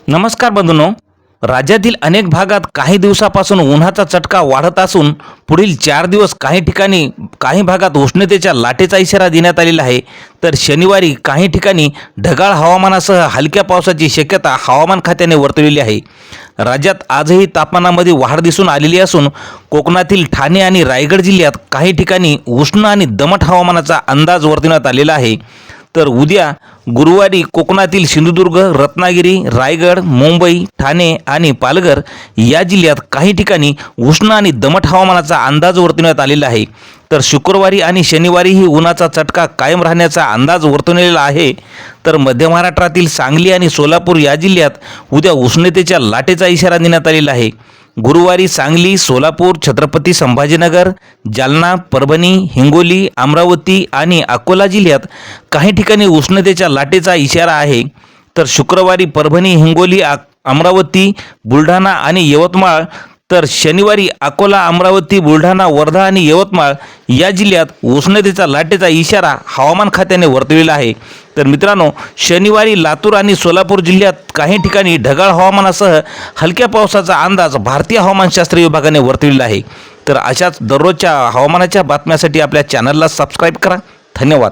नमस्कार बंधूंनो, राज्यातील अनेक भागात काही दिवसापासून उन्हाचा चटका वाढत असून पुढील 4 दिवस काही ठिकाणी काही भागात उष्णतेच्या लाटेचा इशारा देण्यात आलेला आहे। तर शनिवारी काही ठिकाणी ढगाळ हवामानासह हलक्या पावसाची शक्यता हवामान खात्याने वर्तवलेली आहे। राज्यात आजही तापमानामध्ये वाढ दिसून आलेली असून कोकणातील ठाणे आणि रायगड जिल्ह्यात काही ठिकाणी उष्ण आणि दमट हवामानाचा अंदाज वर्तवण्यात आलेला आहे। तर उद्या गुरुवारी कोकणातील सिंधुदुर्ग, रत्नागिरी, रायगड, मुंबई, ठाणे आणि पालघर या जिल्ह्यात काही ठिकाणी उष्ण आणि दमट हवामानाचा अंदाज वर्तवण्यात आलेला आहे। तर शुक्रवारी आणि शनिवारीही उन्हाचा चटका कायम राहण्याचा अंदाज वर्तवलेला आहे। तर मध्य महाराष्ट्रातील सांगली आणि सोलापूर या जिल्ह्यात उद्या उष्णतेच्या लाटेचा इशारा देण्यात आलेला आहे। गुरुवारी सांगली, सोलापूर, छत्रपती संभाजीनगर, जालना, परभणी, हिंगोली, अमरावती आणि अकोला जिल्ह्यात काही ठिकाणी उष्णतेच्या लाटेचा इशारा आहे। तर शुक्रवारी परभणी, हिंगोली, अमरावती, बुलढाणा आणि यवतमाळ, तर शनिवारी अकोला, अमरावती, बुलढाणा, वर्धा आणि यवतमाळ या जिल्ह्यात उष्णतेचा लाटेचा इशारा हवामान खात्याने वर्तवलेला आहे। तर मित्रांनो, शनिवारी लातूर आणि सोलापूर जिल्ह्यात काही ठिकाणी ढगाळ हवामानासह हलक्या पावसाचा अंदाज भारतीय हवामानशास्त्र विभागाने वर्तवलेला आहे। तर अशाच दररोजच्या हवामानाच्या बातम्यांसाठी आपल्या चॅनलला सबस्क्राईब करा। धन्यवाद।